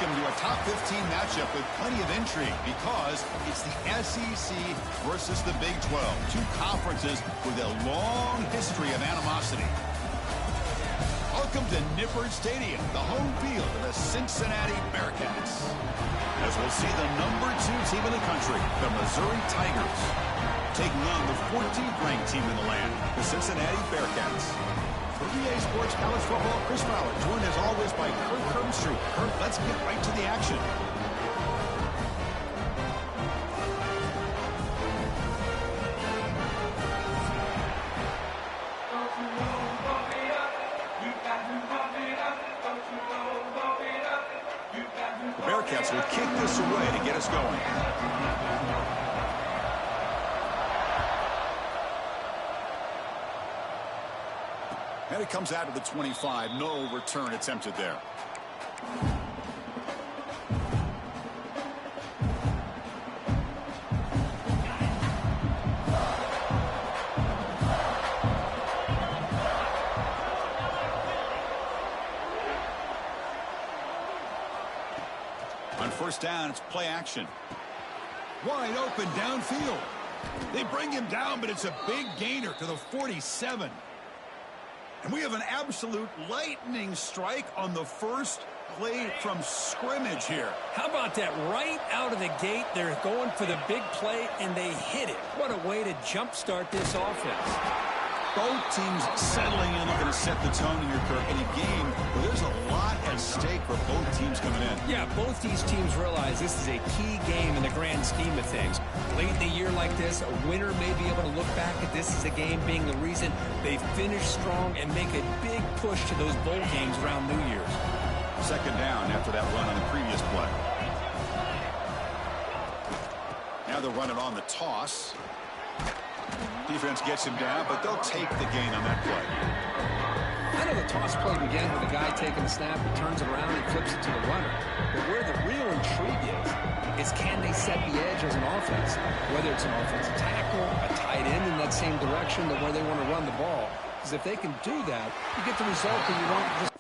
Welcome to a top 15 matchup with plenty of intrigue because it's the SEC versus the Big 12. Two conferences with a long history of animosity. Welcome to Nippert Stadium, the home field of the Cincinnati Bearcats. As we'll see the number 2 team in the country, the Missouri Tigers, taking on the 14th ranked team in the land, the Cincinnati Bearcats. For EA Sports College Football, Chris Fowler, joined as always by Kirk Herbstreit. Kirk, let's get right to the action. The Bearcats will kick this away to get us going. And it comes out of the 25. No return attempted there. On first down, it's play action. Wide open downfield. They bring him down, but it's a big gainer to the 47. And we have an absolute lightning strike on the first play from scrimmage here. How about that? Right out of the gate, they're going for the big play, and they hit it. What a way to jumpstart this offense. Both teams settling in, looking to set the tone here, Kirk, in a game where there's a lot at stake for both teams coming in. Yeah, both these teams realize this is a key game in the grand scheme of things. Late in the year like this, a winner may be able to look back at this as a game being the reason they finish strong and make a big push to those bowl games around New Year's. Second down after that run on the previous play. Now they'll run it on the toss. Defense gets him down, but they'll take the gain on that play. I know the toss play began with a guy taking the snap, he turns it around and flips it to the runner. But where the real intrigue is can they set the edge as an offense? Whether it's an offensive tackle, a tight end in that same direction to where they want to run the ball. Because if they can do that, you get the result that you want.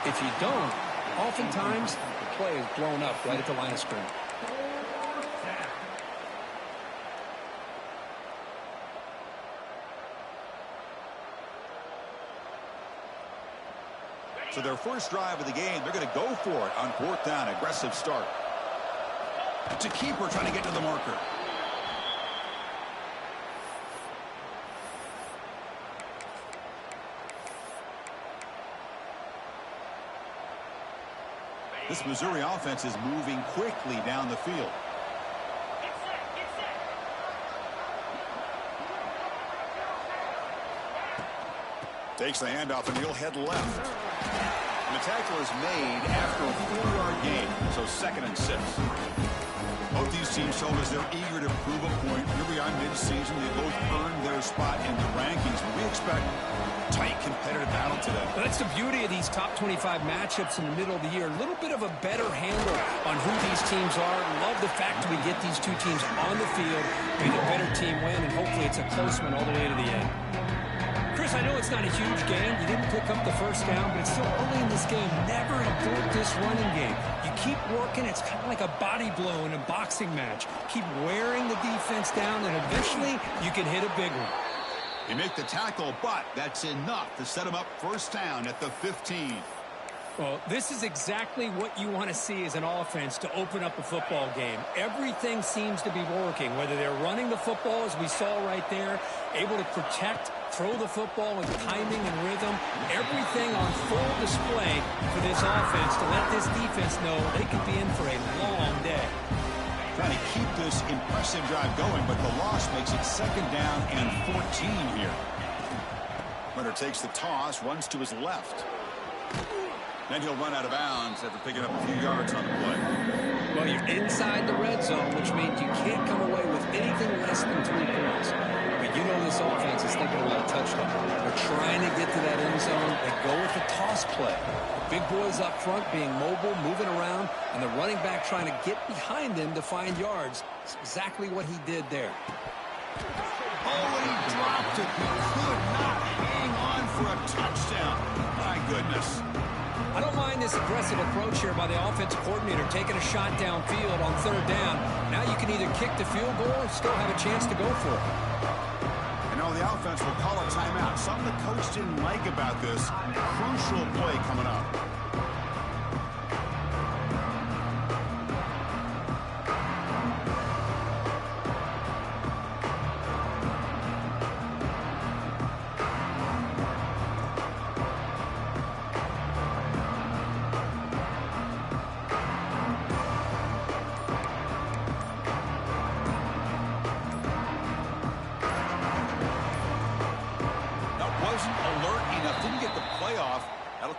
If you don't, oftentimes the play is blown up right at the line of scrimmage. So their first drive of the game, they're going to go for it on fourth down. Aggressive start. It's a keeper trying to get to the marker. This Missouri offense is moving quickly down the field. Takes the handoff and he'll head left. And the tackle is made after a 4-yard gain, so 2nd and 6. Both these teams told us they're eager to prove a point. Here we are mid-season. They both earned their spot in the rankings. But we expect tight competitive battle today. Well, that's the beauty of these top 25 matchups in the middle of the year. A little bit of a better handle on who these teams are. Love the fact we get these two teams on the field. May the better team win, and hopefully it's a close one all the way to the end. Chris, I know it's not a huge game. You didn't pick up the first down, but it's still early in this game. Never abort this running game. You keep working. It's kind of like a body blow in a boxing match. Keep wearing the defense down, and eventually you can hit a big one. You make the tackle, but that's enough to set him up first down at the 15. Well, this is exactly what you want to see as an offense to open up a football game. Everything seems to be working, whether they're running the football, as we saw right there, able to protect, throw the football with timing and rhythm. Everything on full display for this offense to let this defense know they could be in for a long day. Trying to keep this impressive drive going, but the loss makes it 2nd down and 14 here. Runner takes the toss, runs to his left. Then he'll run out of bounds after picking up a few yards on the play. Well, you're inside the red zone, which means you can't come away with anything less than 3 points. But you know this offense is thinking about a touchdown. They're trying to get to that end zone. They go with the toss play. The big boys up front being mobile, moving around, and the running back trying to get behind them to find yards. It's exactly what he did there. Oh, he dropped it. He could not hang on for a touchdown. My goodness. I don't mind this aggressive approach here by the offensive coordinator, taking a shot downfield on 3rd down. Now you can either kick the field goal or still have a chance to go for it. You know, the offense will call a timeout. Something the coach didn't like about this. Crucial play coming up.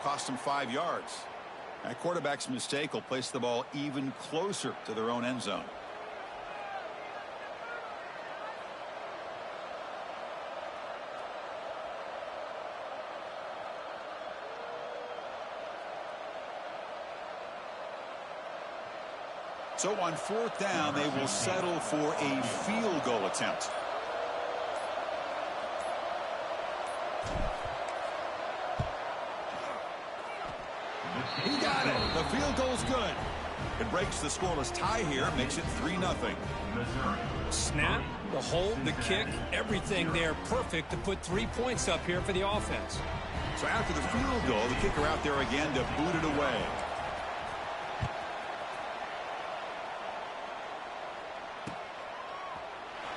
Cost them 5 yards. That quarterback's mistake will place the ball even closer to their own end zone. So on 4th down, they will settle for a field goal attempt. He got it. The field goal's good. It breaks the scoreless tie here, makes it 3-0. Snap, the hold, the kick, everything there perfect to put 3 points up here for the offense. So after the field goal, the kicker out there again to boot it away.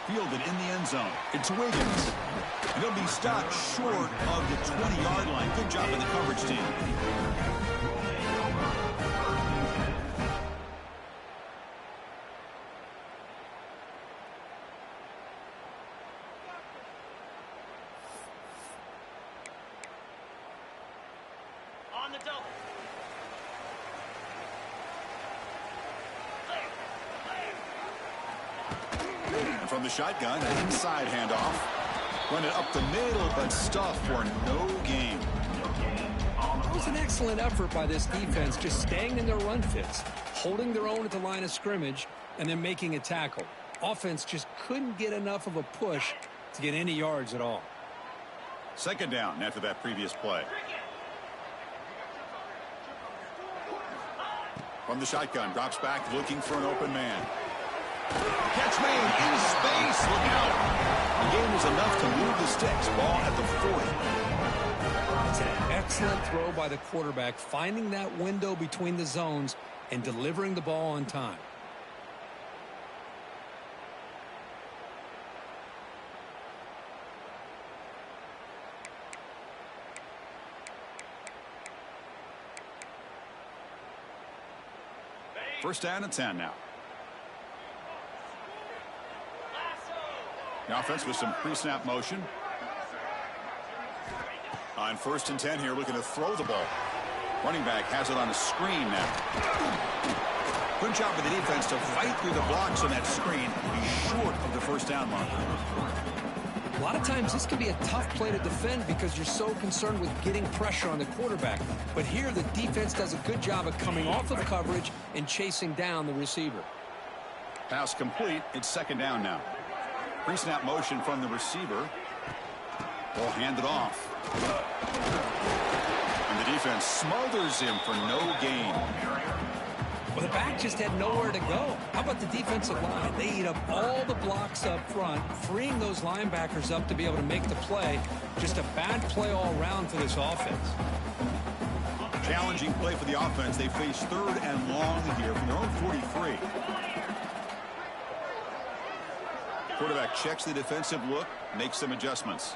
Fielded in the end zone. It's Wiggins. And he'll be stopped short of the 20-yard line. Good job by the coverage team. On the double. And from the shotgun, an inside handoff. Run it up the middle, but stuffed for no gain. It was an excellent effort by this defense, just staying in their run fits, holding their own at the line of scrimmage, and then making a tackle. Offense just couldn't get enough of a push to get any yards at all. 2nd down after that previous play. From the shotgun, drops back looking for an open man. Catch made in space. Look out. The game was enough to move the sticks. Ball at the 40. It's an excellent throw by the quarterback, finding that window between the zones and delivering the ball on time. First down and 10 now. The offense with some pre-snap motion. On 1st and 10 here, looking to throw the ball. Running back has it on a screen now. Good job by the defense to fight through the blocks on that screen. Be short of the 1st down mark. A lot of times this can be a tough play to defend because you're so concerned with getting pressure on the quarterback. But here the defense does a good job of coming off of coverage and chasing down the receiver. Pass complete. It's 2nd down now. Pre-snap motion from the receiver. Ball handed off. And the defense smothers him for no gain. Well, the back just had nowhere to go. How about the defensive line? They eat up all the blocks up front, freeing those linebackers up to be able to make the play. Just a bad play all around for this offense. Challenging play for the offense. They face 3rd and long here from their own 43. Quarterback checks the defensive look, makes some adjustments.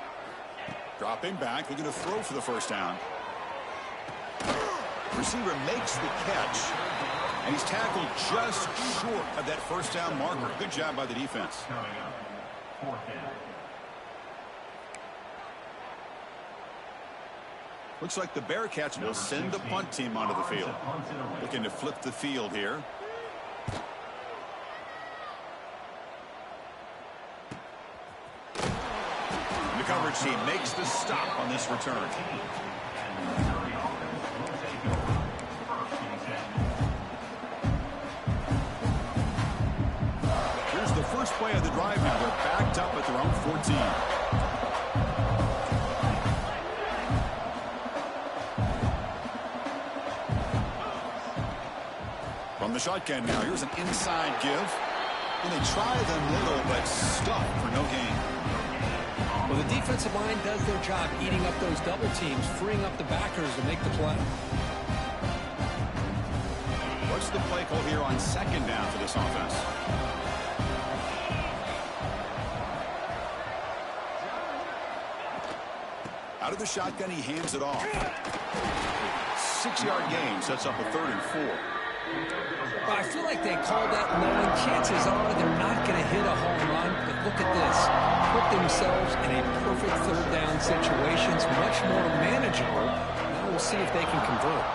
Dropping back, looking to throw for the 1st down. Receiver makes the catch, and he's tackled just short of that 1st down marker. Good job by the defense. Looks like the Bearcats will send the punt team onto the field. Looking to flip the field here. The coverage team makes the stop on this return. Here's the first play of the drive now. They're backed up at their own 14. From the shotgun now, here's an inside give. And they try the middle, but stuck for no gain. Well, the defensive line does their job eating up those double teams, freeing up the backers to make the play. What's the play call here on second down for this offense? Out of the shotgun, he hands it off. 6-yard gain sets up a 3rd and 4. Well, I feel like they called that knowing chances are they're not going to hit a home run. But look at this. Put themselves in a perfect 3rd down situation. It's much more manageable. Now we'll see if they can convert.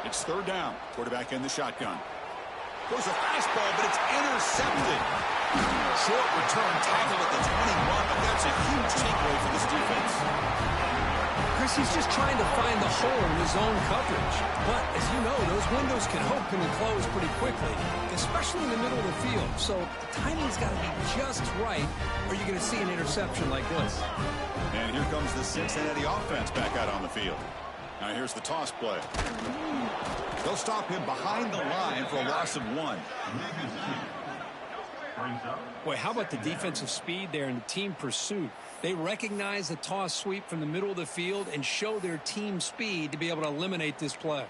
It's 3rd down. Quarterback in the shotgun. Goes a fastball, but it's intercepted. Short return tackle at the 21, but that's a huge takeaway for this defense. Chris, he's just trying to find the hole in his own coverage. But, as you know, those windows can open and close pretty quickly, especially in the middle of the field. So the timing's got to be just right, or you're going to see an interception like this. And here comes the Cincinnati offense back out on the field. Now here's the toss play. They'll stop him behind the line for a loss of 1. Boy, how about the defensive speed there and the team pursuit? They recognize the toss sweep from the middle of the field and show their team speed to be able to eliminate this play.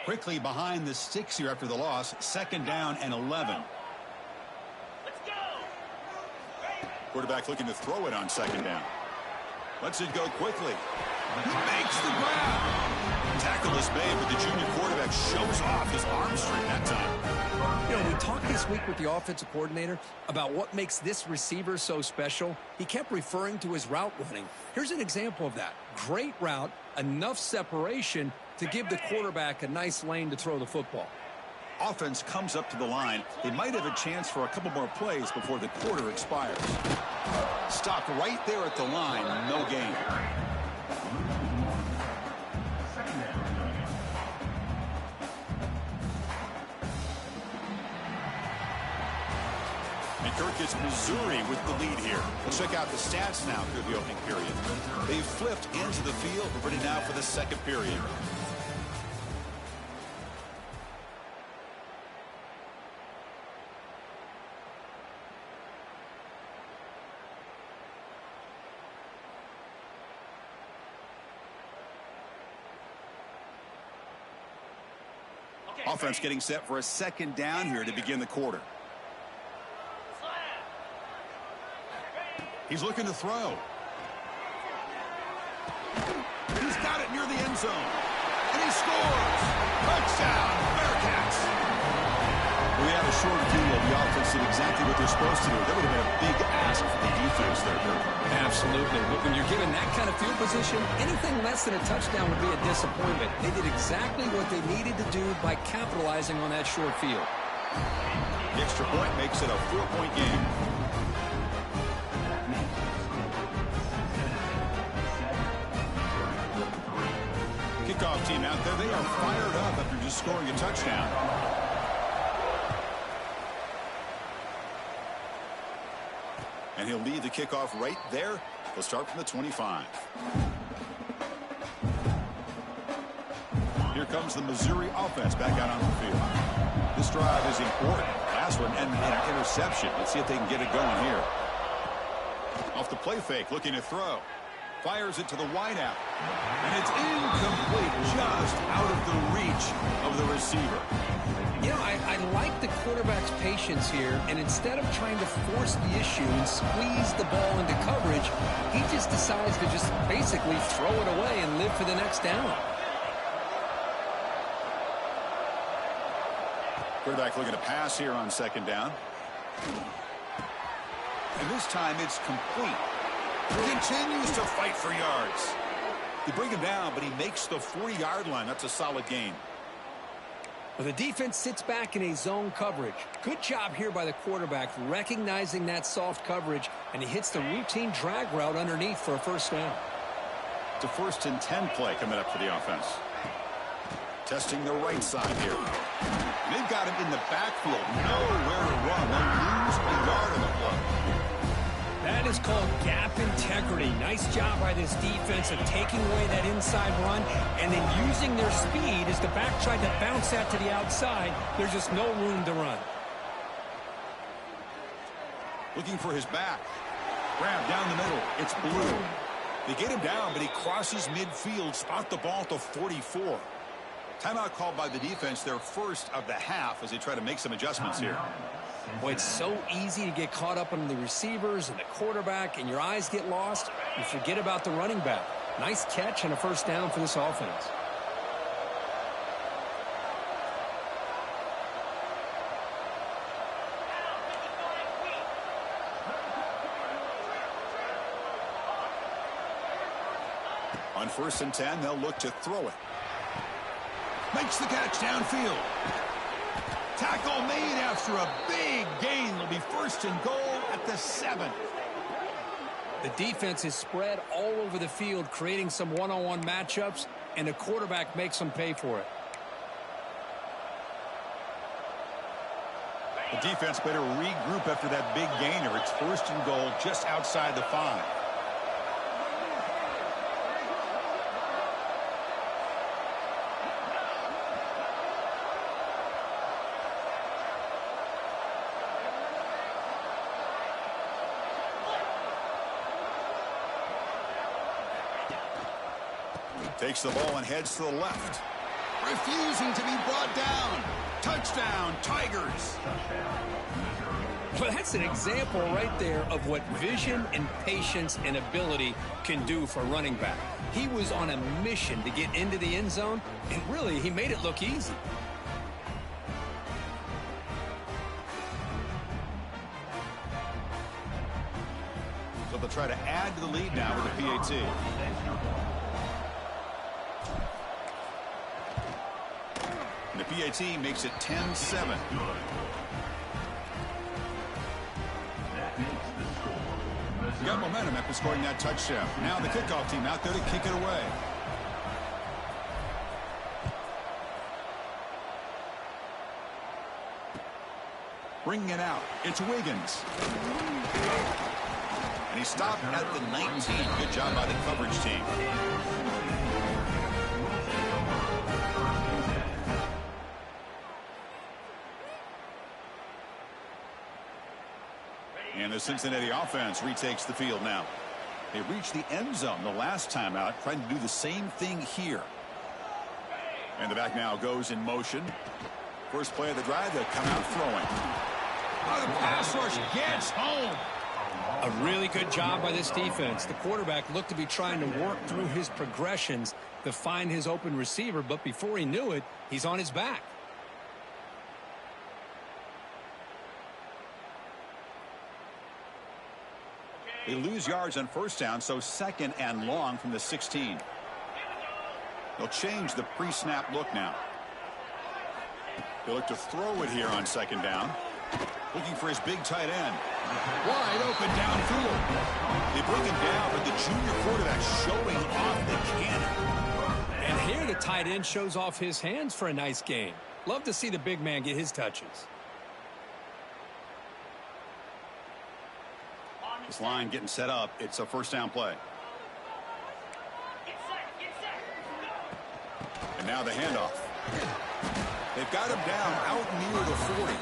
Quickly behind the sticks here after the loss. 2nd down and 11. Let's go. Quarterback looking to throw it on 2nd down. Lets it go quickly. He makes the grab. Tackle is made, but the junior quarterback shows off his arm strength that time. You know, we talked this week with the offensive coordinator about what makes this receiver so special. He kept referring to his route running. Here's an example of that. Great route, enough separation to give the quarterback a nice lane to throw the football. Offense comes up to the line. They might have a chance for a couple more plays before the quarter expires. Stopped right there at the line, no gain. And Kirk gets Missouri with the lead here. Let's check out the stats now through the opening period. They've flipped into the field. We're ready now for the 2nd period. Offense getting set for a 2nd down here to begin the quarter. He's looking to throw. He's got it near the end zone. And he scores. Touchdown, Bearcats. We had a short view of the offense did exactly what they're supposed to do. That would have been a big ask for the defense there, Kirk. Absolutely. But when you're given that kind of field position, anything less than a touchdown would be a disappointment. They did exactly what they needed to do by capitalizing on that short field. The extra point makes it a 4-point game. Kickoff team out there. They are fired up after just scoring a touchdown. And he'll lead the kickoff right there. He'll start from the 25. Here comes the Missouri offense back out on the field. This drive is important. Last one and an interception. Let's see if they can get it going here. Off the play fake, looking to throw. Fires it to the wideout. And it's incomplete, just out of the reach of the receiver. You know, I like the quarterback's patience here, and instead of trying to force the issue and squeeze the ball into coverage, he just decides to just basically throw it away and live for the next down. Quarterback looking to pass here on 2nd down. And this time it's complete. He continues to fight for yards. They bring him down, but he makes the 40-yard line. That's a solid gain. Well, the defense sits back in a zone coverage. Good job here by the quarterback recognizing that soft coverage, and he hits the routine drag route underneath for a first down. It's a 1st and 10 play coming up for the offense. Testing the right side here. They've got him in the backfield. Nowhere to run. They'll lose a yard on the play. That is called gap integrity. Nice job by this defense of taking away that inside run and then using their speed as the back tried to bounce that to the outside. There's just no room to run. Looking for his back. Grab down the middle. It's Blue. They get him down, but he crosses midfield. Spot the ball at the 44. Timeout called by the defense, their first of the half, as they try to make some adjustments here. Boy, it's so easy to get caught up on the receivers and the quarterback, and your eyes get lost. You forget about the running back. Nice catch and a first down for this offense. On 1st and 10, they'll look to throw it. Makes the catch downfield. Tackle made after a big gain. It'll be 1st and goal at the 7. The defense is spread all over the field, creating some one-on-one matchups, and the quarterback makes them pay for it. The defense better regroup after that big gainer. It's 1st and goal just outside the 5. Takes the ball and heads to the left. Refusing to be brought down. Touchdown, Tigers. Well, that's an example right there of what vision and patience and ability can do for a running back. He was on a mission to get into the end zone, and really, he made it look easy. So they'll try to add to the lead now with the PAT. And the PAT makes it 10-7. Got momentum after scoring that touchdown. Now the kickoff team out there to kick it away. Bringing it out. It's Wiggins. And he stopped at the 19. Good job by the coverage team. And the Cincinnati offense retakes the field now. They reached the end zone the last time out, trying to do the same thing here. And the back now goes in motion. First play of the drive, they'll come out throwing. Oh, the pass rush gets home. A really good job by this defense. The quarterback looked to be trying to work through his progressions to find his open receiver, but before he knew it, he's on his back. They lose yards on first down, so 2nd and long from the 16. They'll change the pre-snap look now. They'll look to throw it here on 2nd down. Looking for his big tight end. Wide open downfield. They bring him down, but the junior quarterback showing off the cannon. And here the tight end shows off his hands for a nice game. Love to see the big man get his touches. This line getting set up. It's a first down play. And now the handoff. They've got him down out near the 40.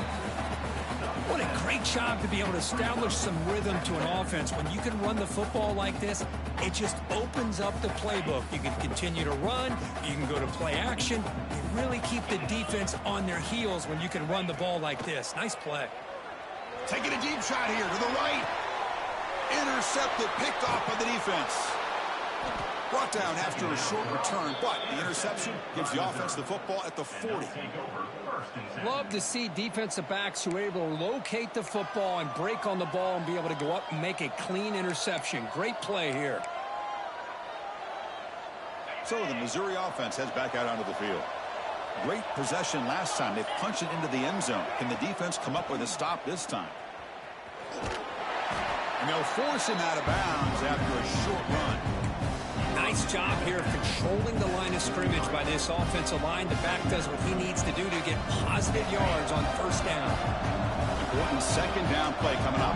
What a great job to be able to establish some rhythm to an offense. When you can run the football like this, it just opens up the playbook. You can continue to run. You can go to play action. You really keep the defense on their heels when you can run the ball like this. Nice play. Taking a deep shot here to the right. Intercepted, picked off by the defense. Brought down after a short return, but the interception gives the offense the football at the 40. Love to see defensive backs who are able to locate the football and break on the ball and be able to go up and make a clean interception. Great play here. So the Missouri offense heads back out onto the field. Great possession last time. They punched it into the end zone. Can the defense come up with a stop this time? And they'll force him out of bounds after a short run. Nice job here controlling the line of scrimmage by this offensive line. The back does what he needs to do to get positive yards on first down. Important second down play coming up.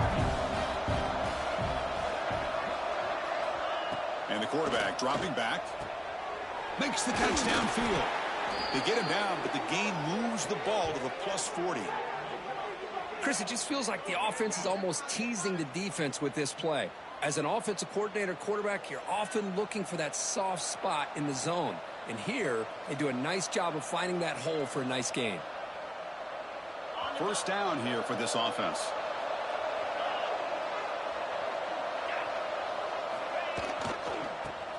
And the quarterback dropping back. Makes the catch downfield. They get him down, but the gain moves the ball to the plus 40. Chris, it just feels like the offense is almost teasing the defense with this play. As an offensive coordinator quarterback, you're often looking for that soft spot in the zone. And here, they do a nice job of finding that hole for a nice gain. First down here for this offense.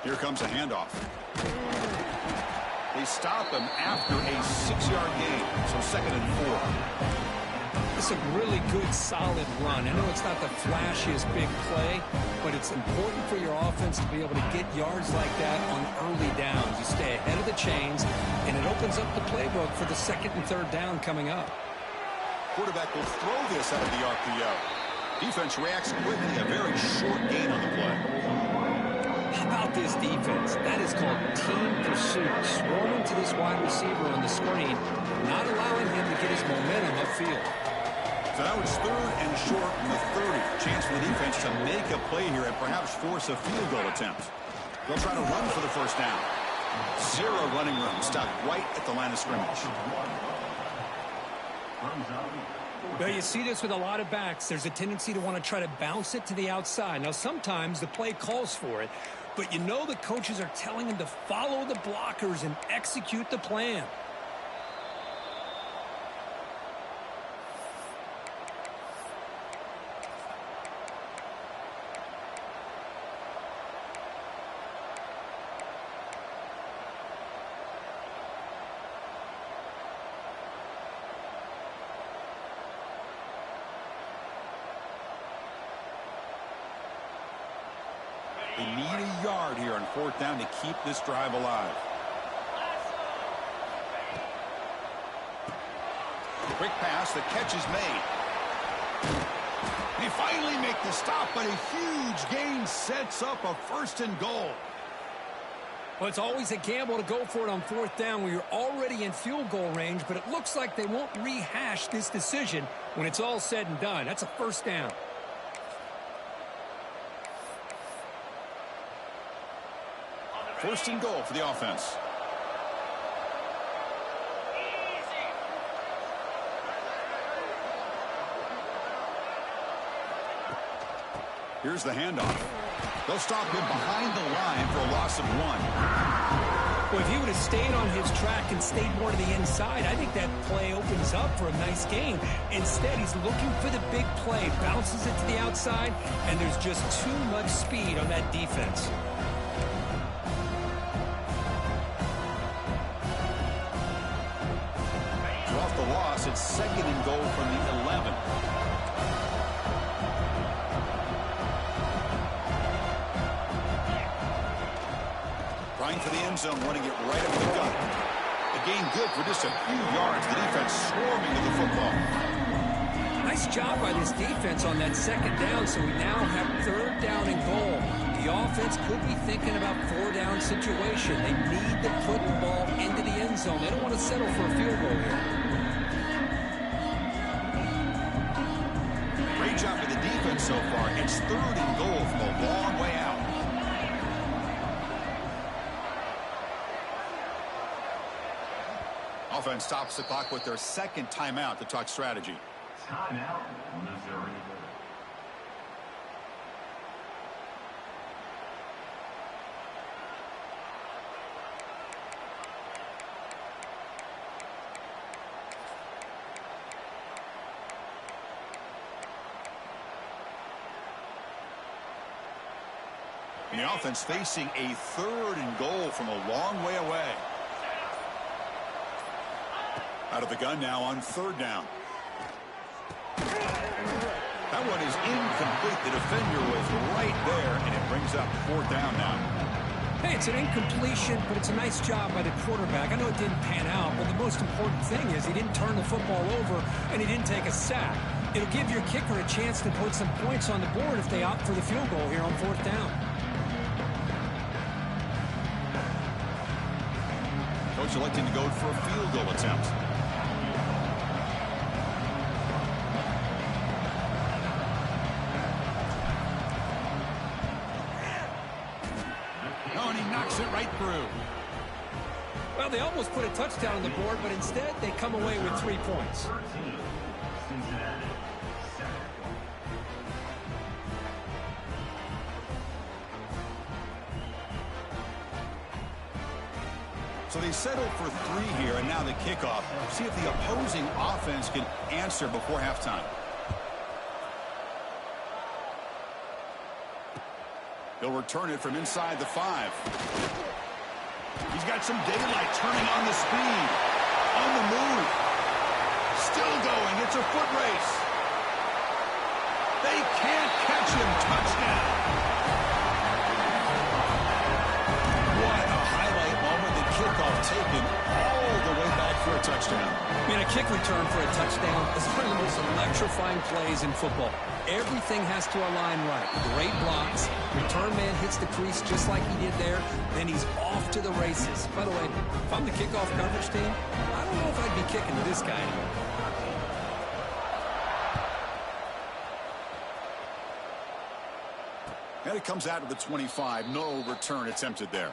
Here comes a handoff. They stop him after a 6-yard gain, so 2nd and 4. It's a really good, solid run. I know it's not the flashiest big play, but it's important for your offense to be able to get yards like that on early downs. You stay ahead of the chains, and it opens up the playbook for the 2nd and 3rd down coming up. Quarterback will throw this out of the RPO. Defense reacts quickly, a very short gain on the play. How about this defense? That is called team pursuit. Swarming to this wide receiver on the screen, not allowing him to get his momentum upfield. So now it's 3rd and short from the 30. Chance for the defense to make a play here and perhaps force a field goal attempt. They'll try to run for the first down. 0 running room, stopped right at the line of scrimmage. Well, you see this with a lot of backs. There's a tendency to want to try to bounce it to the outside. Now, sometimes the play calls for it, but you know the coaches are telling them to follow the blockers and execute the plan. They need a yard here on 4th down to keep this drive alive. Quick pass, the catch is made. They finally make the stop, but a huge gain sets up a 1st and goal. Well, it's always a gamble to go for it on 4th down where you're already in field goal range, but it looks like they won't rehash this decision when it's all said and done. That's a 1st down. First and goal for the offense. Here's the handoff. They'll stop him behind the line for a loss of 1. Well, if he would have stayed on his track and stayed more to the inside, I think that play opens up for a nice gain. Instead, he's looking for the big play, bounces it to the outside, and there's just too much speed on that defense. Off the loss, it's 2nd and goal from the 11. Trying for the end zone, running it right up the gut. The gain good for just a few yards. The defense swarming with the football. Nice job by this defense on that 2nd down, so we now have 3rd down and goal. The offense could be thinking about 4-down situation. They need to put the ball into the end zone. They don't want to settle for a field goal here. Great job by the defense so far. It's 3rd and goal from a long way out. Offense stops the clock with their 2nd timeout to talk strategy. Timeout, Missouri. And the offense facing a 3rd and goal from a long way away. Out of the gun now on 3rd down. That one is incomplete. The defender was right there, and it brings up 4th down now. Hey, it's an incompletion, but it's a nice job by the quarterback. I know it didn't pan out, but the most important thing is he didn't turn the football over, and he didn't take a sack. It'll give your kicker a chance to put some points on the board if they opt for the field goal here on 4th down. Coach electing to go for a field goal attempt. It right through. Well, they almost put a touchdown on the board, but instead they come away with 3 points. So they settled for 3 here, and now the kickoff. See if the opposing offense can answer before halftime. He'll return it from inside the 5. He's got some daylight, turning on the speed. On the move. Still going. It's a foot race. They can't catch him. Touchdown. What a highlight moment. The kickoff taken all the way back for a touchdown. I mean, a kick return for a touchdown is one of the most electrifying plays in football. Everything has to align right. Great blocks. Return man hits the crease just like he did there. Then he's off to the races. By the way, if I'm the kickoff coverage team, I don't know if I'd be kicking to this guy anymore. And it comes out of the 25. No return attempted there.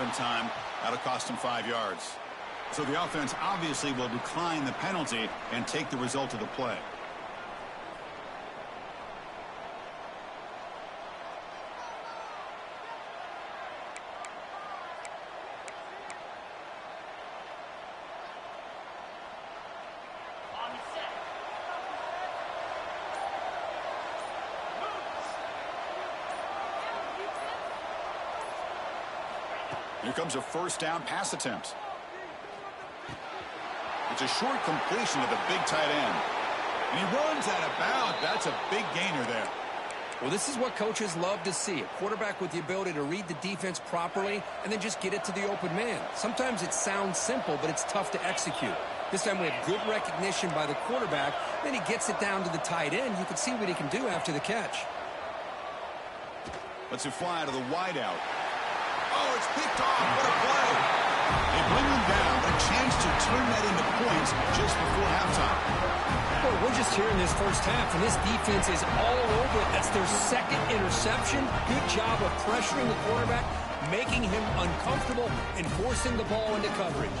In time, that'll cost him 5 yards. So the offense obviously will decline the penalty and take the result of the play. Here comes a 1st down pass attempt. It's a short completion to the big tight end. And he runs out of bounds. That's a big gainer there. Well, this is what coaches love to see. A quarterback with the ability to read the defense properly and then just get it to the open man. Sometimes it sounds simple, but it's tough to execute. This time we have good recognition by the quarterback. Then he gets it down to the tight end. You can see what he can do after the catch. Lets it fly to the wideout. Oh, it's picked off. What a play. They bring him down, but a chance to turn that into points just before halftime. Boy, we're just here in this first half, and this defense is all over it. That's their 2nd interception. Good job of pressuring the quarterback, making him uncomfortable, and forcing the ball into coverage.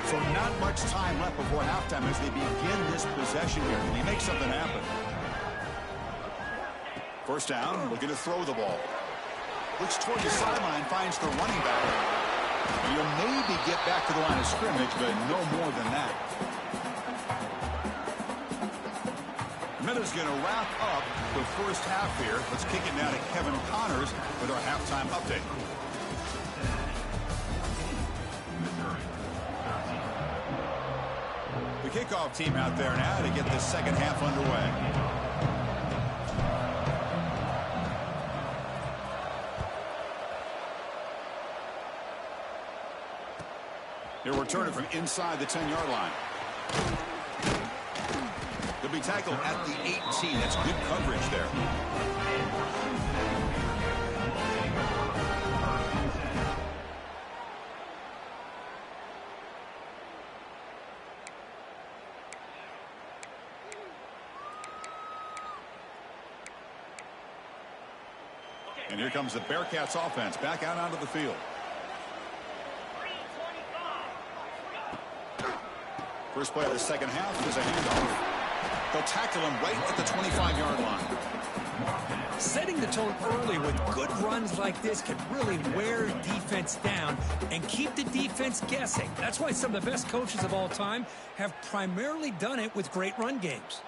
So not much time left before halftime as they begin this possession here. Can he make something happen? 1st down, looking to throw the ball. Looks toward the sideline, finds the running back. You'll maybe get back to the line of scrimmage, but no more than that. Miller's going to wrap up the first half here. Let's kick it now to Kevin Connors with our halftime update. The kickoff team out there now to get the second half underway. He'll return it from inside the 10-yard line. He'll be tackled at the 18. That's good coverage there. And here comes the Bearcats offense back out onto the field. First play of the second half is a handoff. They'll tackle him right at the 25-yard line. Setting the tone early with good runs like this can really wear defense down and keep the defense guessing. That's why some of the best coaches of all time have primarily done it with great run games.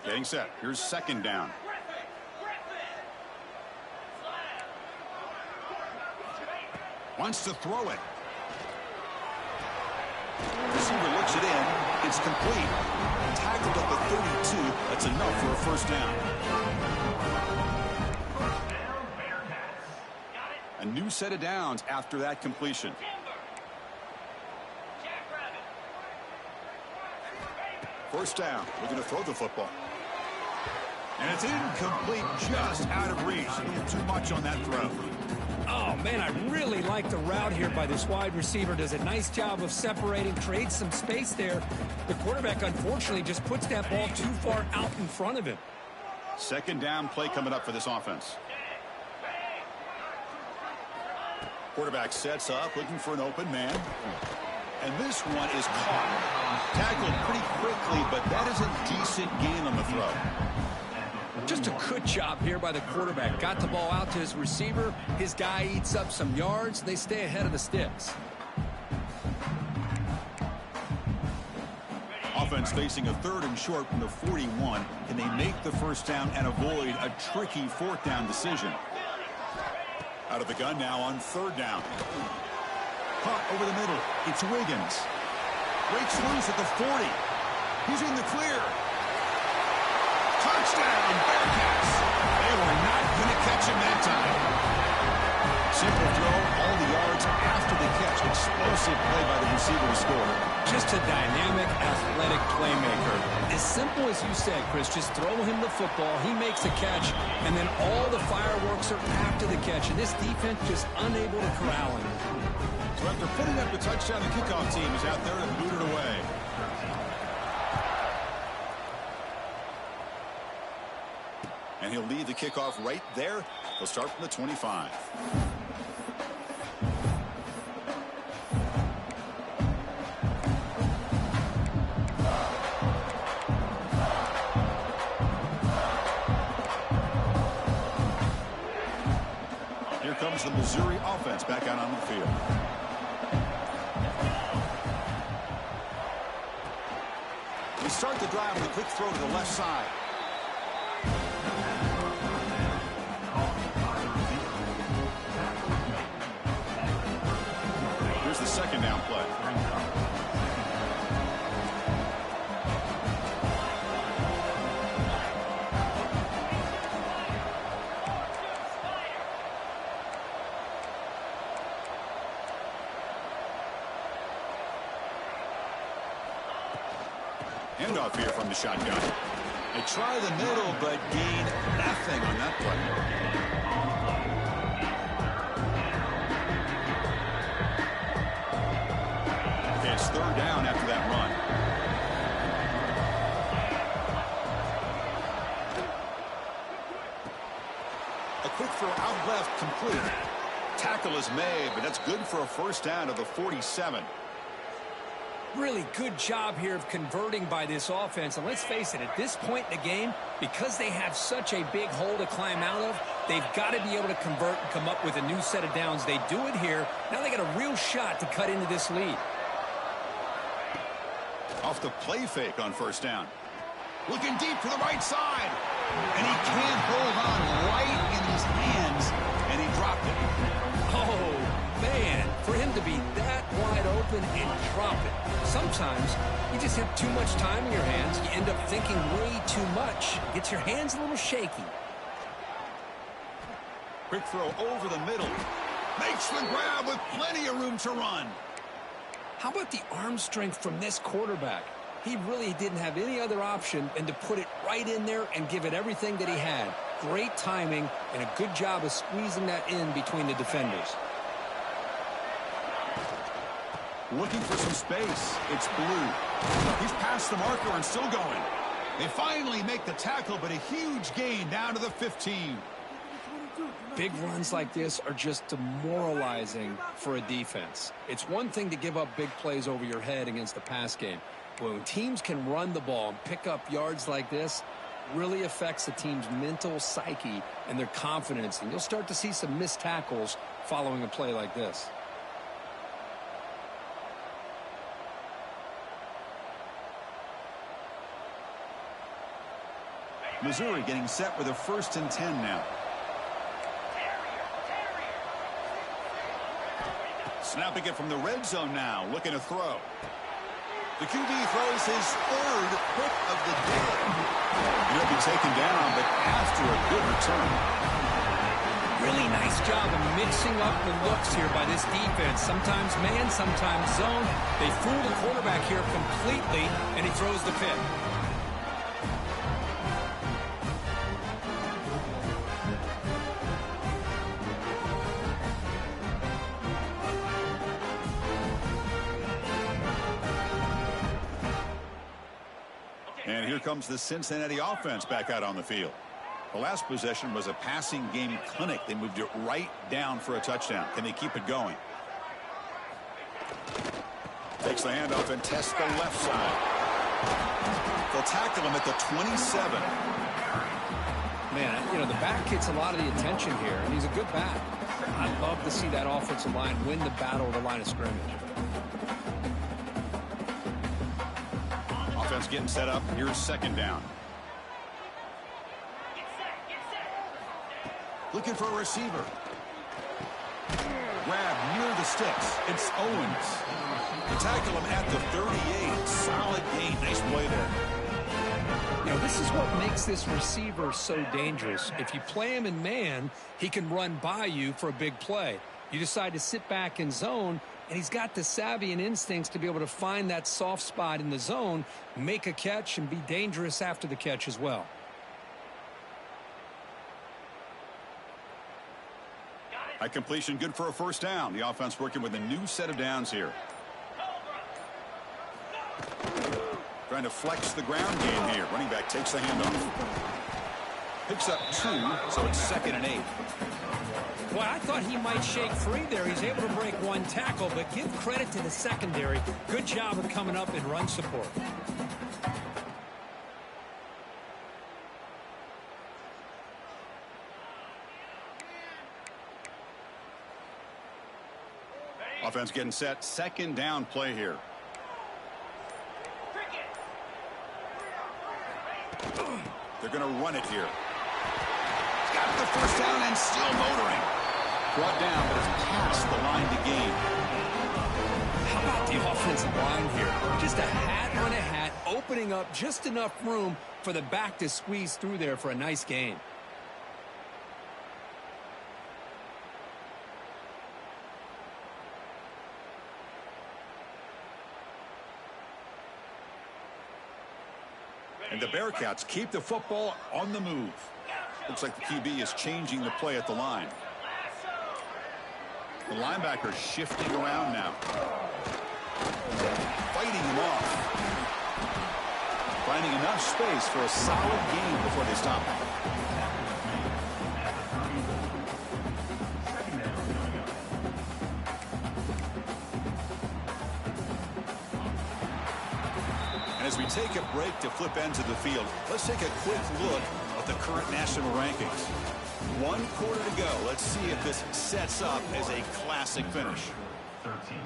Getting set. Here's second down. Wants to throw it. Receiver looks it in. It's complete. Tackled at the 32. That's enough for a first down. A new set of downs after that completion. First down. Looking to throw the football. And it's incomplete, just out of reach. A little too much on that throw. Oh, man, I really like the route here by this wide receiver. Does a nice job of separating, creates some space there. The quarterback, unfortunately, just puts that ball too far out in front of him. Second down play coming up for this offense. Quarterback sets up, looking for an open man. And this one is caught. Tackled pretty quickly, but that is a decent gain on the throw. Just a good job here by the quarterback. Got the ball out to his receiver. His guy eats up some yards. They stay ahead of the sticks. Offense facing a 3rd and short from the 41. Can they make the first down and avoid a tricky 4th down decision? Out of the gun now on 3rd down. Punt over the middle. It's Wiggins. Breaks loose at the 40. He's in the clear. Touchdown, Bearcats. They were not going to catch him that time. Simple throw, all the yards after the catch. Explosive play by the receiver to score. Just a dynamic, athletic playmaker. As simple as you said, Chris, just throw him the football, he makes a catch, and then all the fireworks are after the catch. And this defense just unable to corral him. So after putting up the touchdown, the kickoff team is out there to boot it away. And he'll lead the kickoff right there. They'll start from the 25. Here comes the Missouri offense back out on the field. We start the drive with a quick throw to the left side. Here's the second down play. Handoff here from the shotgun. They try the middle, but gain nothing on that play. It's 3rd down after that run. A quick throw out left, complete. Tackle is made, but that's good for a first down to the 47. Really good job here of converting by this offense. And let's face it, at this point in the game, because they have such a big hole to climb out of, they've got to be able to convert and come up with a new set of downs. They do it here. Now they got a real shot to cut into this lead. Off the play fake on first down. Looking deep to the right side. And he can't hold on right in his hands. And he dropped it. Oh, man. For him to be that wide open and drop it. Sometimes you just have too much time in your hands. You end up thinking way too much. Gets your hands a little shaky. Quick throw over the middle. Makes the grab with plenty of room to run. How about the arm strength from this quarterback? He really didn't have any other option than to put it right in there and give it everything that he had. Great timing and a good job of squeezing that in between the defenders. Looking for some space. It's Blue. He's past the marker and still going. They finally make the tackle, but a huge gain down to the 15. Big runs like this are just demoralizing for a defense. It's one thing to give up big plays over your head against the pass game, but when teams can run the ball and pick up yards like this, really affects the team's mental psyche and their confidence, and you'll start to see some missed tackles following a play like this. Missouri getting set with a 1st and 10 now. Snapping it from the red zone now, looking to throw. The QB throws his 3rd pick of the day. He'll be taken down, but after a good return. Really nice job of mixing up the looks here by this defense. Sometimes man, sometimes zone. They fool the quarterback here completely, and he throws the pick. And here comes the Cincinnati offense back out on the field. The last possession was a passing game clinic. They moved it right down for a touchdown. Can they keep it going? Takes the handoff and tests the left side. They'll tackle him at the 27. Man, you know, the back gets a lot of the attention here, and he's a good back. I'd love to see that offensive line win the battle of the line of scrimmage. Offense getting set up. Here's 2nd down. Looking for a receiver. Grab near the sticks. It's Owens. They tackle him at the 38. Solid gain. Nice play there. You know, this is what makes this receiver so dangerous. If you play him in man, he can run by you for a big play. You decide to sit back in zone, and he's got the savvy and instincts to be able to find that soft spot in the zone, make a catch, and be dangerous after the catch as well. High completion, good for a 1st down. The offense working with a new set of downs here. Trying to flex the ground game here. Running back takes the handoff. Picks up 2, so it's 2nd and 8. Well, I thought he might shake free there. He's able to break one tackle, but give credit to the secondary. Good job of coming up in run support. Offense getting set. 2nd down play here. They're going to run it here. Got the 1st down and still motoring. Brought down, but it's past the line to gain. How about the offensive line here? Just a hat on a hat, opening up just enough room for the back to squeeze through there for a nice gain. And the Bearcats keep the football on the move. Looks like the QB is changing the play at the line. The linebacker shifting around now. Fighting him off. Finding enough space for a solid gain before they stop him. And as we take a break to flip ends of the field, let's take a quick look at the current national rankings. 1 quarter to go. Let's see if this sets up as a classic finish. 13.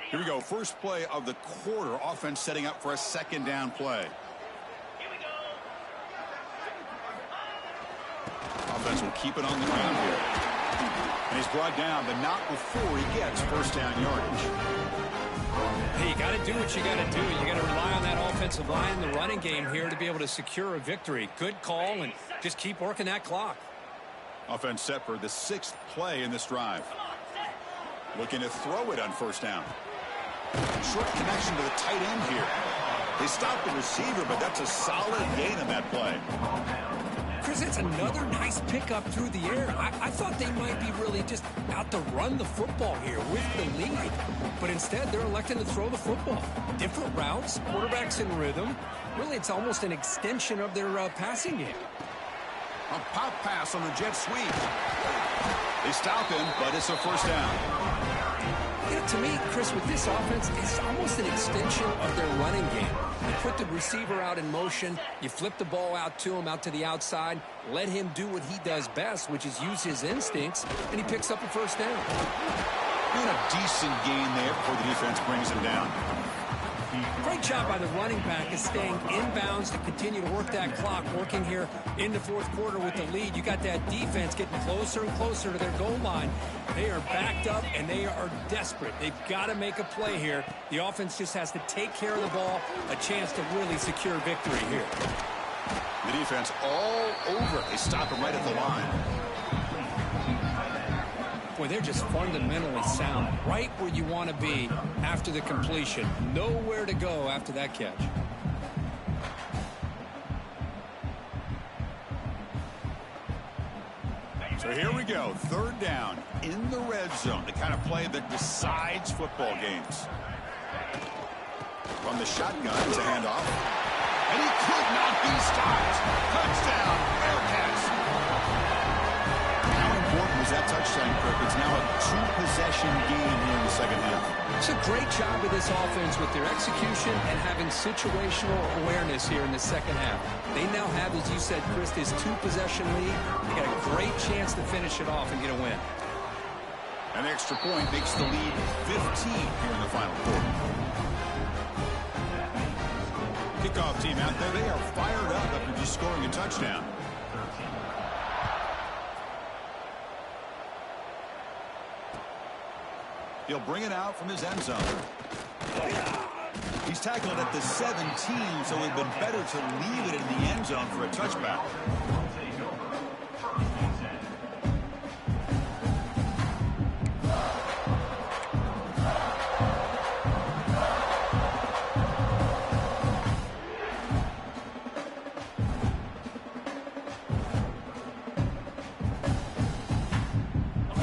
Here we go. First play of the quarter. Offense setting up for a 2nd down play. Offense will keep it on the ground here. And he's brought down, but not before he gets 1st down yardage. Hey, you got to do what you got to do. You got to rely on that offensive line in the running game here to be able to secure a victory. Good call, and just keep working that clock. Offense set for the 6th play in this drive. Looking to throw it on 1st down. Short connection to the tight end here. They stopped the receiver, but that's a solid gain on that play. Chris, it's another nice pickup through the air. I thought they might be really just out to run the football here with the lead. But instead, they're electing to throw the football. Different routes, quarterbacks in rhythm. Really, it's almost an extension of their passing game. A pop pass on the jet sweep. They stop him, but it's a first down. You know, to me, Chris, with this offense, it's almost an extension of their running game. You put the receiver out in motion, you flip the ball out to him, out to the outside, let him do what he does best, which is use his instincts, and he picks up a first down. And a decent gain there before the defense brings him down. Great job by the running back is staying inbounds to continue to work that clock, working here in the fourth quarter with the lead. You got that defense getting closer and closer to their goal line. They are backed up, and they are desperate. They've got to make a play here. The offense just has to take care of the ball, a chance to really secure victory here. The defense all over. They stop him right at the line. Boy, they're just fundamentally sound, right where you want to be after the completion. Nowhere to go after that catch. So here we go, third down in the red zone, the kind of play that decides football games. From the shotgun, it's a handoff. And he could not be stopped. Touchdown, Bearcats. How important was that touchdown, Kirk? It's now a two-possession game here in the second half. It's a great job of this offense with their execution and having situational awareness here in the second half. They now have, as you said, Chris, this two-possession lead. They got a great chance to finish it off and get a win. An extra point makes the lead 15 here in the final quarter. Kickoff team out there, they are fired up after just scoring a touchdown. He'll bring it out from his end zone. He's tackled at the 17, so it would have been better to leave it in the end zone for a touchback.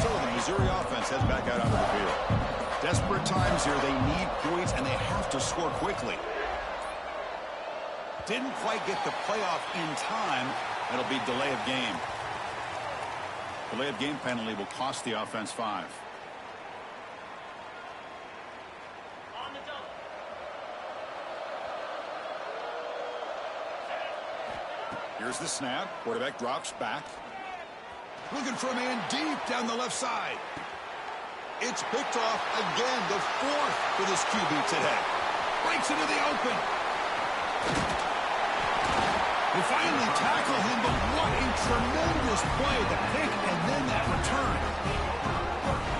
So the Missouri offense heads back out onto the field. Desperate times here. They need points, and they have to score quickly. Didn't quite get the playoff in time. That'll be delay of game. Delay of game penalty will cost the offense 5. Here's the snap. Quarterback drops back. Looking for a man deep down the left side. It's picked off again, the 4th for this QB today. Breaks into the open. They finally tackle him, but what a tremendous play. The pick and then that return.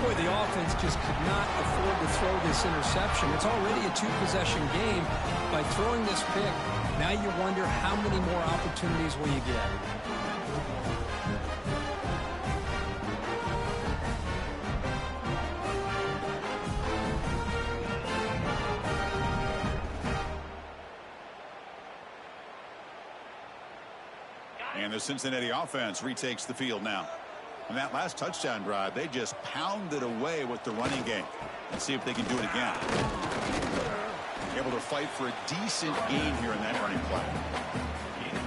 Boy, the offense just could not afford to throw this interception. It's already a two-possession game. By throwing this pick, now you wonder how many more opportunities will you get. And the Cincinnati offense retakes the field now. On that last touchdown drive, they just pounded away with the running game. Let's see if they can do it again. Able to fight for a decent gain here in that running play.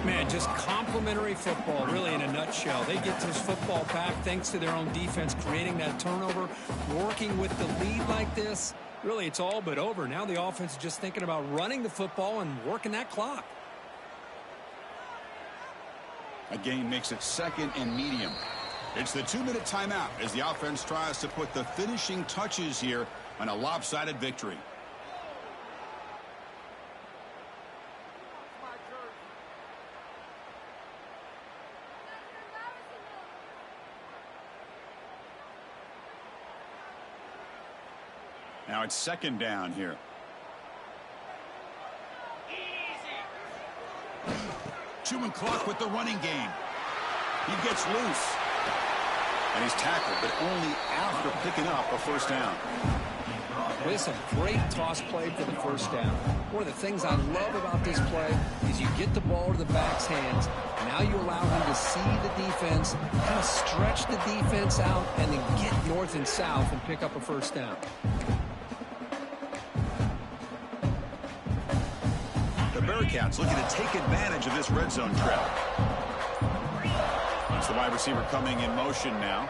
Man, just complimentary football, really, in a nutshell. They get this football back thanks to their own defense, creating that turnover, working with the lead like this. Really, it's all but over. Now the offense is just thinking about running the football and working that clock. A gain makes it 2nd and medium. It's the 2-minute timeout as the offense tries to put the finishing touches here on a lopsided victory. Now it's 2nd down here. Chewing clock with the running game. He gets loose. And he's tackled, but only after picking up a first down. Well, this is a great toss play for the first down. One of the things I love about this play is you get the ball to the back's hands. Now you allow him to see the defense, kind of stretch the defense out, and then get north and south and pick up a first down. The Bearcats looking to take advantage of this red zone trap. It's the wide receiver coming in motion now.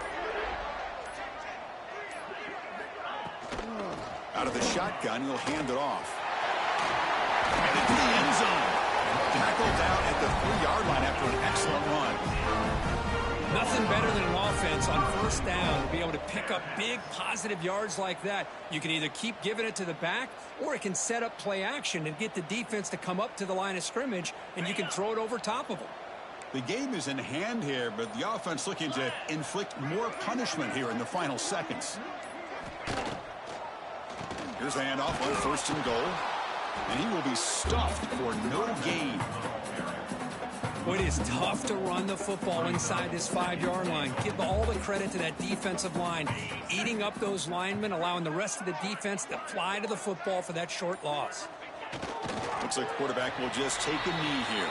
Out of the shotgun, he'll hand it off. And into the end zone. Tackled down at the 3-yard line after an excellent run. Nothing better than an offense on first down to be able to pick up big positive yards like that. You can either keep giving it to the back, or it can set up play action and get the defense to come up to the line of scrimmage, and you can throw it over top of them. The game is in hand here, but the offense looking to inflict more punishment here in the final seconds. Here's the handoff on 1st and goal. And he will be stuffed for no gain. Well, it is tough to run the football inside this 5-yard line. Give all the credit to that defensive line. Eating up those linemen, allowing the rest of the defense to fly to the football for that short loss. Looks like the quarterback will just take a knee here.